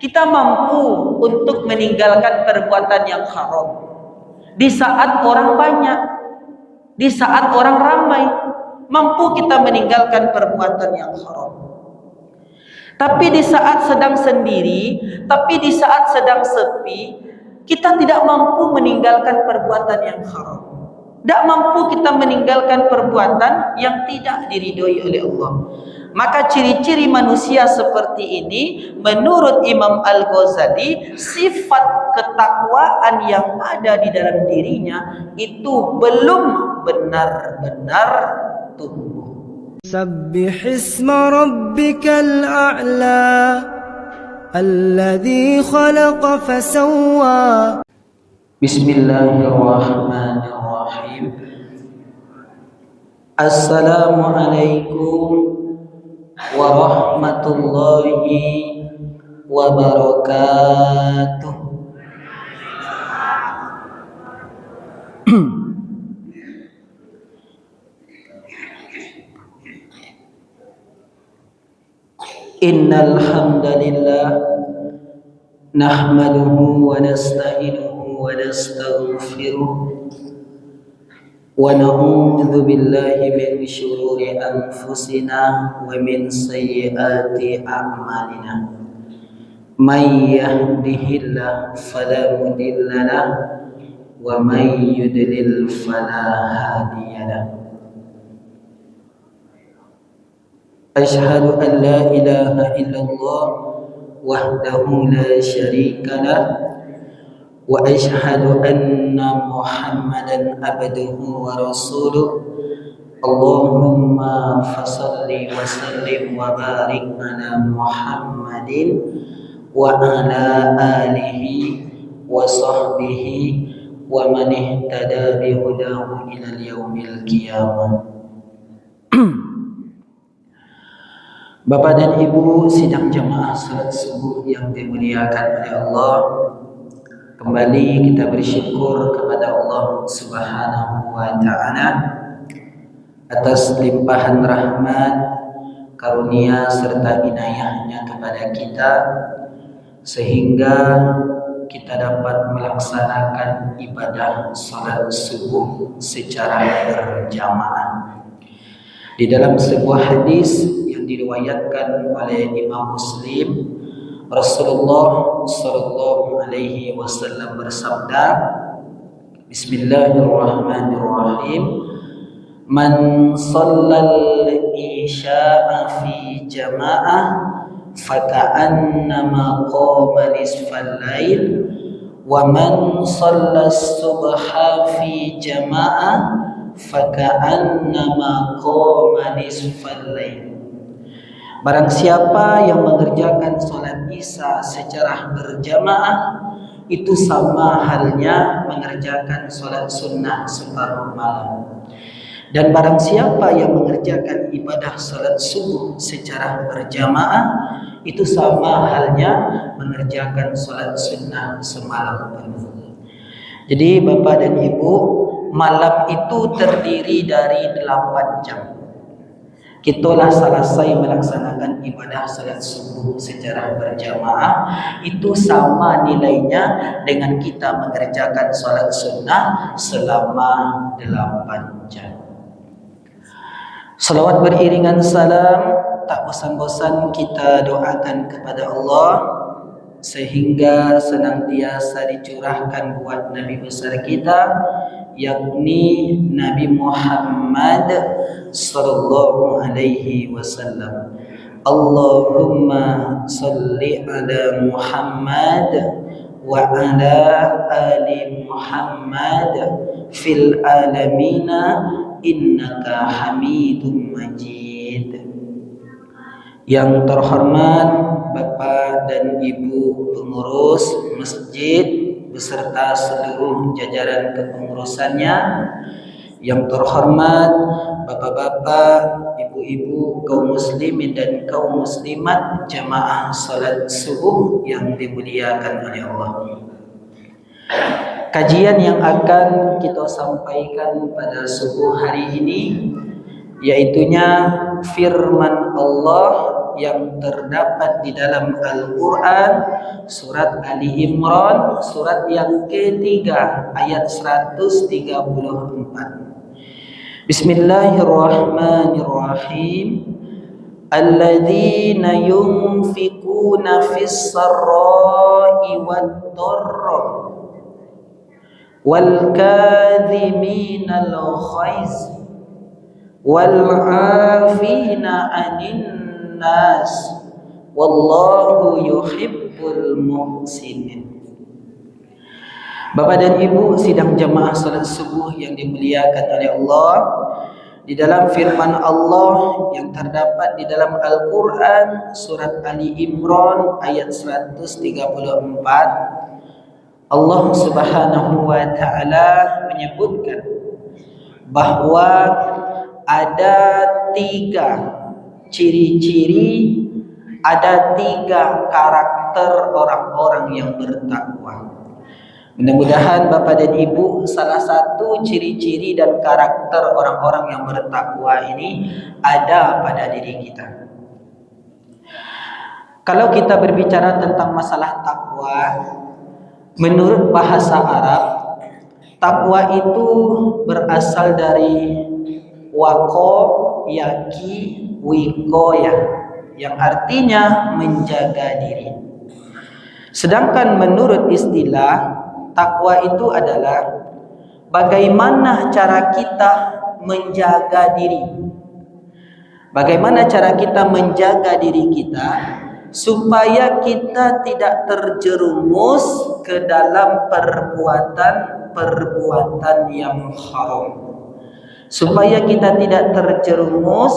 Kita mampu untuk meninggalkan perbuatan yang haram di saat orang banyak, di saat orang ramai, mampu kita meninggalkan perbuatan yang haram. Tapi di saat sedang sendiri, tapi di saat sedang sepi, kita tidak mampu meninggalkan perbuatan yang haram. Tidak mampu kita meninggalkan perbuatan yang tidak diridhoi oleh Allah. Maka ciri-ciri manusia seperti ini menurut Imam Al-Ghazali, sifat ketakwaan yang ada di dalam dirinya itu belum benar-benar tumbuh. سبح اسم ربك الأعلى الذي خلق فسوى. Bismillahirrahmanirrahim. Assalamualaikum warahmatullahi wabarakatuh. Innal hamdalillah nahmaduhu wa nasta'inuhu wa nastaghfiruh wa na'udzu billahi min syururi anfusina wa min sayyiati a'malina. May yahdihillahu fala mudilla lahu wa may yudlil fala hadiya lahu. Asyhadu an la ilaha illallah wahdahu la syarika lah wa asyhadu anna Muhammadan abduhu wa rasuluh. Allahumma fasalli wa sallim wa barik ala Muhammadin wa ala alihi wa sahbihi wa man ihtada bi hudahu ila yaumil qiyamah. Bapak dan Ibu sidang jamaah salat subuh yang dimuliakan oleh Allah, kembali kita bersyukur kepada Allah Subhanahu wa taala atas limpahan rahmat, karunia serta inayahnya kepada kita sehingga kita dapat melaksanakan ibadah salat subuh secara berjamaah. Di dalam sebuah hadis yang diriwayatkan oleh Imam Muslim, Rasulullah sallallahu alaihi wasallam bersabda, Bismillahirrahmanirrahim, man shallal isya'a fi jama'ah faka'annama qama nisfal lail wa man shallas subha fi jama'ah faka'annama qama nisfal lail. Barang siapa yang mengerjakan salat Isya secara berjamaah, itu sama halnya mengerjakan salat sunnah separuh malam. Dan barang siapa yang mengerjakan ibadah salat subuh secara berjamaah, itu sama halnya mengerjakan salat sunnah semalam penuh. Jadi Bapak dan Ibu, malam itu terdiri dari 8 jam. Kitalah selesai melaksanakan ibadah salat subuh secara berjamaah, itu sama nilainya dengan kita mengerjakan salat sunnah selama 8 jam. Salawat beriringan salam, tak bosan-bosan kita doakan kepada Allah sehingga senantiasa dicurahkan buat Nabi besar kita, yakni Nabi Muhammad sallallahu alaihi wasallam. Allahumma salli ala Muhammad wa ala ali Muhammad fil alamina innaka Hamidum Majid. Yang terhormat Bapak dan Ibu pengurus masjid beserta seluruh jajaran kepengurusannya, yang terhormat bapak-bapak, ibu-ibu, kaum muslimin dan kaum muslimat jamaah salat subuh yang dimuliakan oleh Allah. Kajian yang akan kita sampaikan pada subuh hari ini yaitunya firman Allah yang terdapat di dalam Al-Quran, surat Ali Imran, surat yang ketiga, ayat 134. Bismillahirrahmanirrahim. Alladzina yunfikuna fis sarra'i wad dharra wal kadhiminal ghaiz wal 'afina 'anil nas wallahu yuhibbul muhsinin. Bapak dan Ibu sidang jamaah salat subuh yang dimuliakan oleh Allah, di dalam firman Allah yang terdapat di dalam Al-Quran surat Ali Imran ayat 134, Allah Subhanahu wa ta'ala menyebutkan bahwa ada 3 ciri-ciri, ada 3 karakter orang-orang yang bertakwa. Mudah-mudahan Bapak dan Ibu salah satu ciri-ciri dan karakter orang-orang yang bertakwa ini ada pada diri kita. Kalau kita berbicara tentang masalah takwa, menurut bahasa Arab, takwa itu berasal dari waqo, yaki, wikoya, yang artinya menjaga diri. Sedangkan menurut istilah, takwa itu adalah bagaimana cara kita menjaga diri. Bagaimana cara kita menjaga diri kita supaya kita tidak terjerumus ke dalam perbuatan yang haram. Supaya kita tidak terjerumus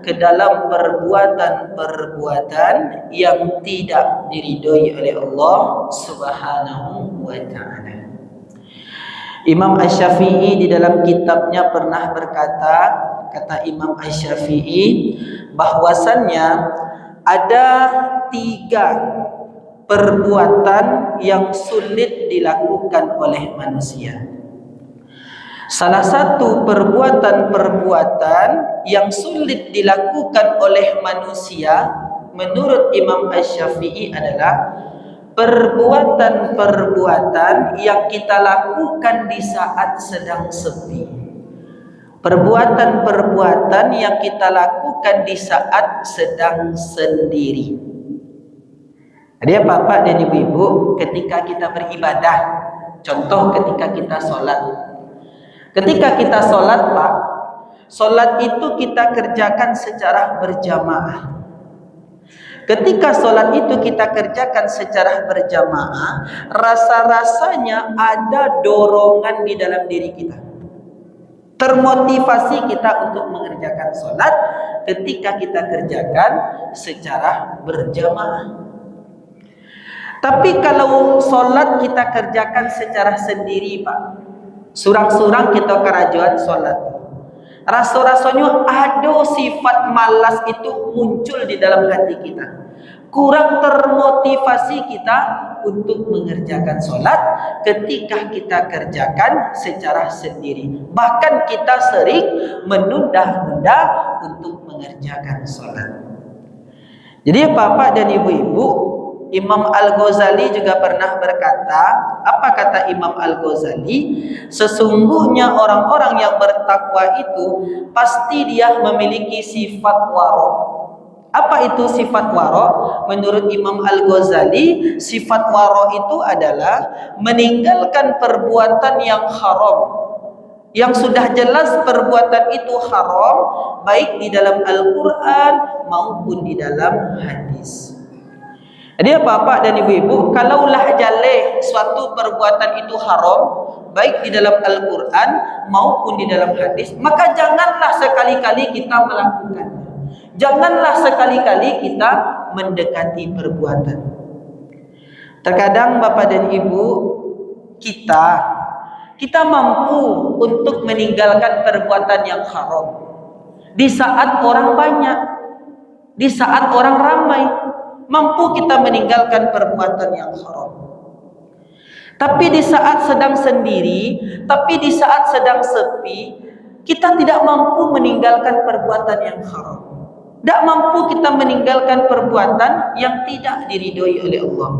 ke dalam perbuatan yang tidak diridhoi oleh Allah Subhanahu wa ta'ala. Imam Asy-Syafi'i di dalam kitabnya pernah berkata, kata Imam Asy-Syafi'i, bahwasannya ada 3 perbuatan yang sulit dilakukan oleh manusia. Salah satu perbuatan yang sulit dilakukan oleh manusia menurut Imam Asy-Syafi'i adalah perbuatan yang kita lakukan di saat sedang sepi. Perbuatan yang kita lakukan di saat sedang sendiri. Jadi Bapak dan Ibu-ibu, ketika kita beribadah, contoh ketika kita sholat. Ketika kita sholat, Pak, sholat itu kita kerjakan secara berjamaah. Ketika sholat itu kita kerjakan secara berjamaah, rasa-rasanya ada dorongan di dalam diri kita. Termotivasi kita untuk mengerjakan sholat ketika kita kerjakan secara berjamaah. Tapi kalau sholat kita kerjakan secara sendiri, Pak, surang-surang kita kerajuan sholat, rasa-rasanya ada sifat malas itu muncul di dalam hati kita. Kurang termotivasi kita untuk mengerjakan sholat ketika kita kerjakan secara sendiri. Bahkan kita sering menunda-nunda untuk mengerjakan sholat. Jadi Bapak dan Ibu-ibu, Imam Al-Ghazali juga pernah berkata, apa kata Imam Al-Ghazali? Sesungguhnya orang-orang yang bertakwa itu pasti dia memiliki sifat waro. Apa itu sifat waro? Menurut Imam Al-Ghazali, sifat waro itu adalah meninggalkan perbuatan yang haram. Yang sudah jelas perbuatan itu haram, baik di dalam Al-Quran maupun di dalam hadis. Jadi Bapak dan Ibu-ibu, kalaulah jaleh suatu perbuatan itu haram, baik di dalam Al-Quran maupun di dalam hadis, maka janganlah sekali-kali kita melakukannya. Janganlah sekali-kali kita mendekati perbuatan. Terkadang Bapak dan Ibu, kita mampu untuk meninggalkan perbuatan yang haram di saat orang banyak, di saat orang ramai. Mampu kita meninggalkan perbuatan yang haram. Tapi di saat sedang sendiri, tapi di saat sedang sepi, kita tidak mampu meninggalkan perbuatan yang haram. Tak mampu kita meninggalkan perbuatan yang tidak diridhoi oleh Allah.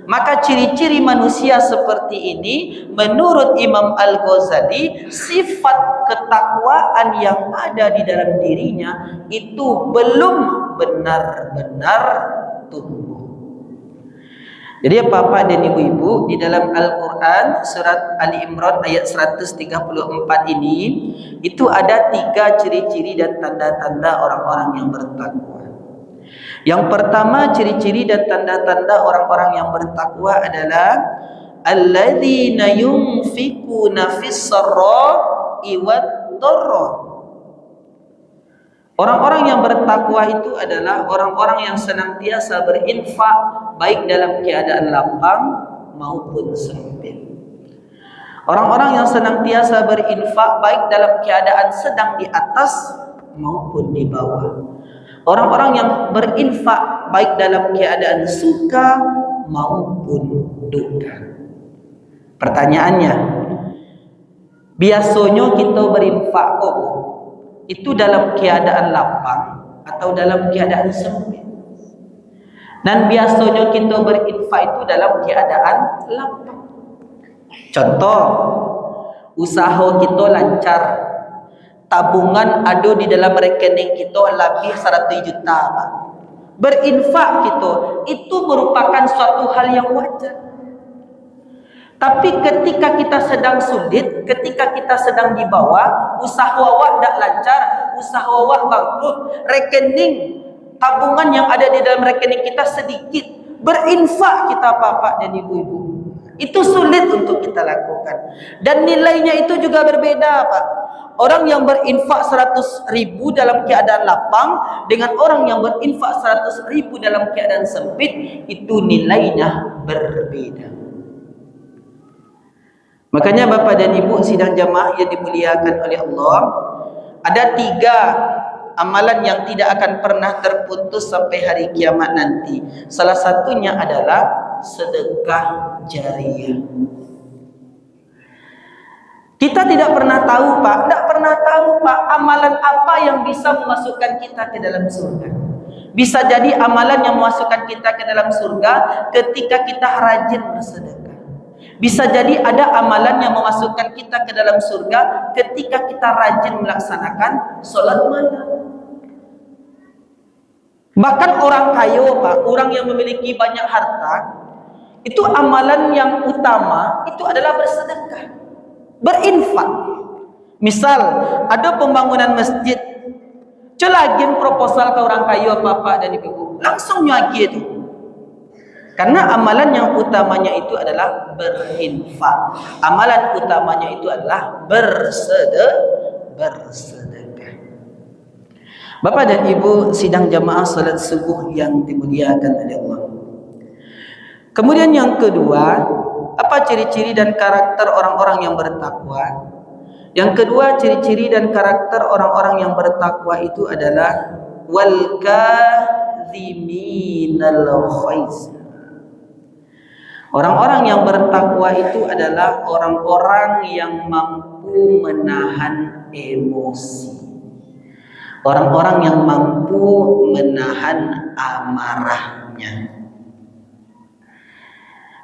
Maka ciri-ciri manusia seperti ini menurut Imam Al-Ghazali, sifat ketakwaan yang ada di dalam dirinya itu belum benar-benar tumbuh. Jadi Bapak dan Ibu-ibu, di dalam Al-Quran surat Ali Imran ayat 134 ini, itu ada 3 ciri-ciri dan tanda-tanda orang-orang yang bertakwa. Yang pertama, ciri-ciri dan tanda-tanda orang-orang yang bertakwa adalah alladzina yunfikuna fis-sarra'i wad-dharra. Orang-orang yang bertakwa itu adalah orang-orang yang senantiasa berinfak baik dalam keadaan lapang maupun sempit. Orang-orang yang senantiasa berinfak baik dalam keadaan sedang di atas maupun di bawah. Orang-orang yang berinfak baik dalam keadaan suka maupun duka. Pertanyaannya, biasanya kita berinfak kok itu dalam keadaan lapang atau dalam keadaan sempit? Dan biasanya kita berinfak itu dalam keadaan lapang. Contoh, usaha kita lancar, tabungan ada di dalam rekening kita lebih 100 juta, Pak. Berinfak kita itu merupakan suatu hal yang wajar. Tapi ketika kita sedang sulit, ketika kita sedang di bawah, usaha awak tak lancar, usaha awak bangkrut, rekening tabungan yang ada di dalam rekening kita sedikit, berinfak kita Bapak dan Ibu-ibu, itu sulit untuk kita lakukan. Dan nilainya itu juga berbeda, Pak. Orang yang berinfak 100.000 dalam keadaan lapang dengan orang yang berinfak 100.000 dalam keadaan sempit, itu nilainya berbeda. Makanya Bapak dan Ibu sidang jamaah yang dimuliakan oleh Allah, ada 3 amalan yang tidak akan pernah terputus sampai hari kiamat nanti. Salah satunya adalah sedekah jariyah. Kita tidak pernah tahu, Pak, amalan apa yang bisa memasukkan kita ke dalam surga. Bisa jadi amalan yang memasukkan kita ke dalam surga ketika kita rajin bersedekah. Bisa jadi ada amalan yang memasukkan kita ke dalam surga ketika kita rajin melaksanakan solat malam. Bahkan orang kaya, Pak, orang yang memiliki banyak harta, itu amalan yang utama itu adalah bersedekah, berinfak. Misal ada pembangunan masjid, celagin proposal ke orang kaya, Bapak dan Ibu, langsung nyagi itu. Karena amalan yang utamanya itu adalah berinfak. Amalan utamanya itu adalah bersedekah. Bapak dan Ibu sidang jamaah salat subuh yang dimuliakan oleh Allah. Kemudian yang kedua, apa ciri-ciri dan karakter orang-orang yang bertakwa? Yang kedua, ciri-ciri dan karakter orang-orang yang bertakwa itu adalah wal kadhiminal ghaiz. Orang-orang yang bertakwa itu adalah orang-orang yang mampu menahan emosi. Orang-orang yang mampu menahan amarahnya.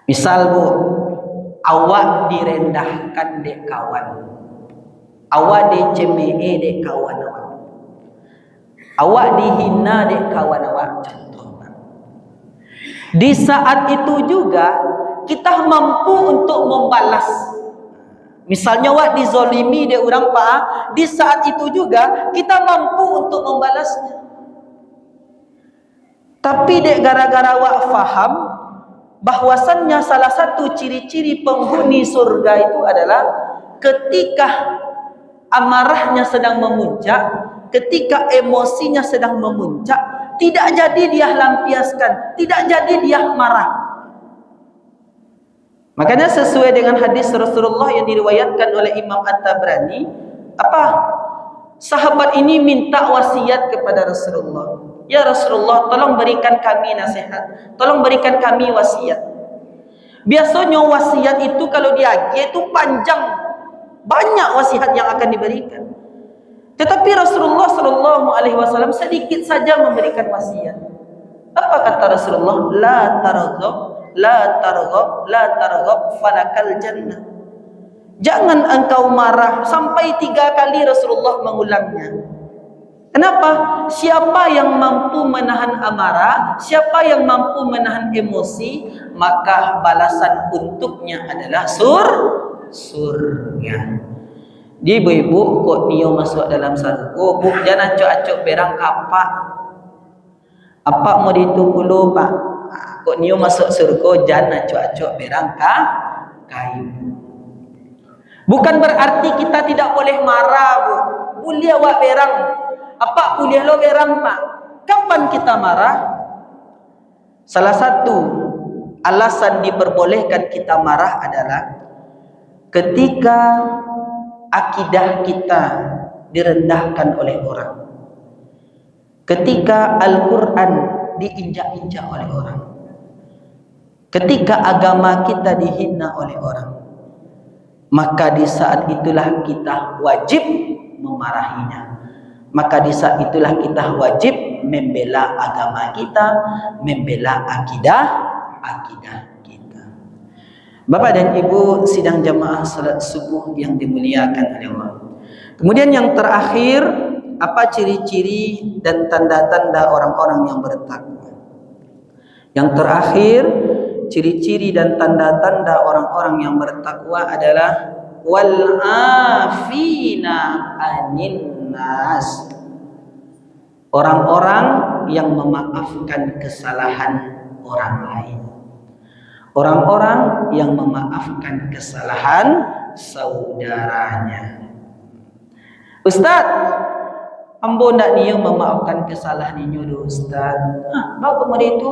Misal, Bu, awak direndahkan dek kawan, awak dicemee dek kawan awak, awak dihina dek kawan awak, contoh. Di saat itu juga kita mampu untuk membalas. Misalnya wak dizolimi dia orang, Pak, di saat itu juga kita mampu untuk membalasnya. Tapi dek gara-gara wak faham bahwasannya salah satu ciri-ciri penghuni surga itu adalah ketika amarahnya sedang memuncak, ketika emosinya sedang memuncak, tidak jadi dia lampiaskan, tidak jadi dia marah. Makanya sesuai dengan hadis Rasulullah yang diriwayatkan oleh Imam At-Tabrani, apa? Sahabat ini minta wasiat kepada Rasulullah. Ya Rasulullah, tolong berikan kami nasihat, tolong berikan kami wasiat. Biasanya wasiat itu kalau diagih itu panjang, banyak wasiat yang akan diberikan. Tetapi Rasulullah sallallahu alaihi wasallam sedikit saja memberikan wasiat. Apa kata Rasulullah? La targhab, la targhab, la targhab falakal jannah. Jangan engkau marah. Sampai 3 kali Rasulullah mengulangnya. Kenapa? Siapa yang mampu menahan amarah, siapa yang mampu menahan emosi, maka balasan untuknya adalah surga. Di ibu-ibu kok niyo masuk dalam surga, bu jangan acok-acok berang kapak. Apa mau ditunggu pak? Kok niyo masuk surga jangan acok-acok berang kayu. Bukan berarti kita tidak boleh marah, bu. Boleh awak berang. Apa boleh lo berang, pak? Kapan kita marah? Salah satu alasan diperbolehkan kita marah adalah ketika akidah kita direndahkan oleh orang. Ketika Al-Quran diinjak-injak oleh orang. Ketika agama kita dihina oleh orang. Maka di saat itulah kita wajib memarahinya. Maka di saat itulah kita wajib membela agama kita, membela akidah kita. Bapak dan Ibu sidang jamaah salat subuh yang dimuliakan oleh Allah. Kemudian yang terakhir, apa ciri-ciri dan tanda-tanda orang-orang yang bertakwa? Yang terakhir, ciri-ciri dan tanda-tanda orang-orang yang bertakwa adalah wal afina anin nas. Orang-orang yang memaafkan kesalahan orang lain. Orang-orang yang memaafkan kesalahan saudaranya. Ustaz, ambo ndak niyo memaafkan kesalahan ninyo do Ustaz. Bapak kemudian itu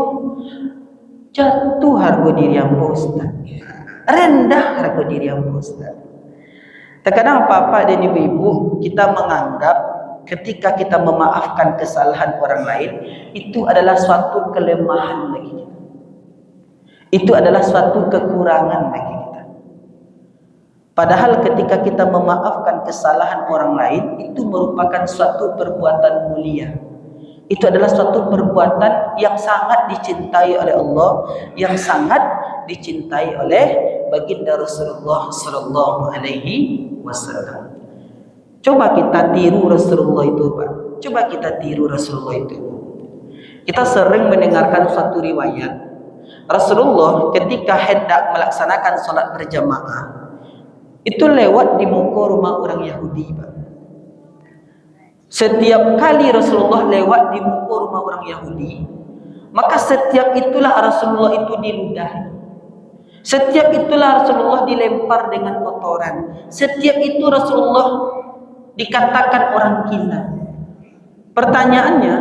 jatuh harga diri ambo Ustaz. Rendah harga diri ambo Ustaz. Terkadang Bapak dan Ibu-ibu kita menganggap ketika kita memaafkan kesalahan orang lain itu adalah suatu kelemahan bagi kita. Itu adalah suatu kekurangan bagi kita. Padahal ketika kita memaafkan kesalahan orang lain itu merupakan suatu perbuatan mulia. Itu adalah suatu perbuatan yang sangat dicintai oleh Allah, yang sangat dicintai oleh baginda Rasulullah sallallahu alaihi wasallam. Coba kita tiru Rasulullah itu, Pak. Coba kita tiru Rasulullah itu. Kita sering mendengarkan suatu riwayat Rasulullah ketika hendak melaksanakan salat berjamaah itu lewat di muka rumah orang Yahudi, Pak. Setiap kali Rasulullah lewat di muka rumah orang Yahudi, maka setiap itulah Rasulullah itu diludahi. Setiap itulah Rasulullah dilempar dengan kotoran. Setiap itu Rasulullah dikatakan orang gila. Pertanyaannya,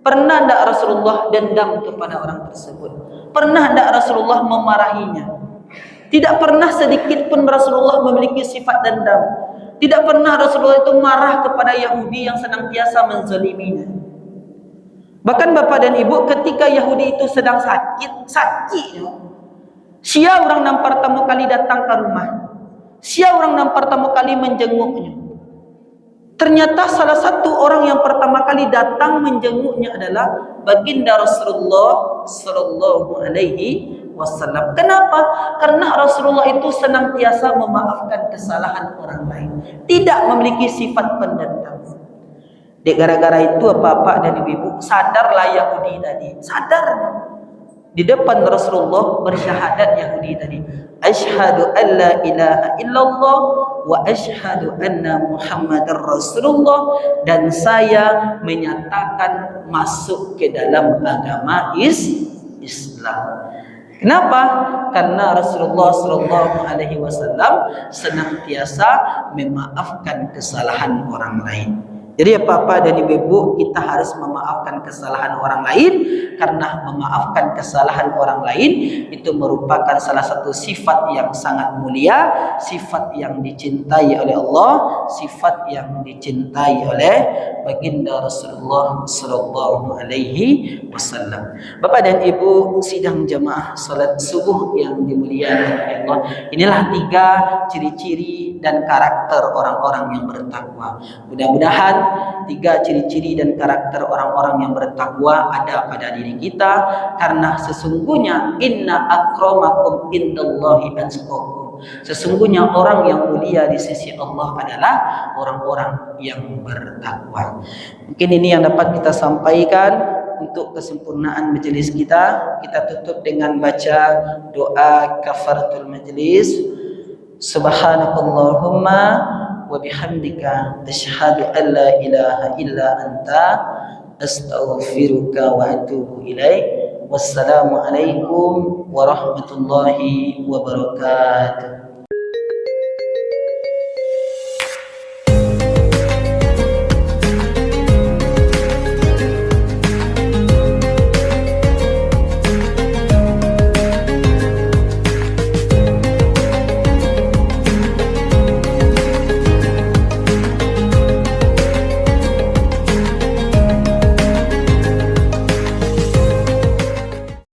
pernah tidak Rasulullah dendam kepada orang tersebut? Pernah tidak Rasulullah memarahinya? Tidak pernah sedikit pun Rasulullah memiliki sifat dendam. Tidak pernah Rasulullah itu marah kepada Yahudi yang senantiasa menzaliminya. Bahkan Bapak dan Ibu, ketika Yahudi itu sedang sakit, sia orang yang pertama kali datang ke rumah, sia orang yang pertama kali menjenguknya. Ternyata salah satu orang yang pertama kali datang menjenguknya adalah baginda Rasulullah sallallahu alaihi wasallam. Kenapa? Karena Rasulullah itu senantiasa memaafkan kesalahan orang lain, tidak memiliki sifat pendendam. Gara-gara itu Bapak dan Ibu, sadarlah Yahudi tadi, sadar. Di depan Rasulullah bersyahadat Yahudi tadi, asyhadu an la ilaha illallah wa asyhadu anna Muhammadar Rasulullah, dan saya menyatakan masuk ke dalam agama Islam. Kenapa? Karena Rasulullah sallallahu alaihi wasallam senantiasa memaafkan kesalahan orang lain. Jadi apa-apa dan ibu-ibu, kita harus memaafkan kesalahan orang lain, karena memaafkan kesalahan orang lain itu merupakan salah satu sifat yang sangat mulia, sifat yang dicintai oleh Allah, sifat yang dicintai oleh baginda Rasulullah sallallahu alaihi wasallam. Bapak dan Ibu sidang jamaah salat subuh yang dimuliakan oleh Allah, inilah 3 ciri-ciri dan karakter orang-orang yang bertakwa. Mudah-mudahan 3 ciri-ciri dan karakter orang-orang yang bertakwa ada pada diri kita, karena sesungguhnya inna akramakum indallahi atqakum. Sesungguhnya orang yang mulia di sisi Allah adalah orang-orang yang bertakwa. Mungkin ini yang dapat kita sampaikan untuk kesempurnaan majelis kita. Kita tutup dengan baca doa kafaratul majelis. Subhanakallahumma wa bihamdika asyhadu an la ilaha illa anta astaghfiruka wa atubu ilaik. Wassalamu alaikum warahmatullahi wabarakatuh.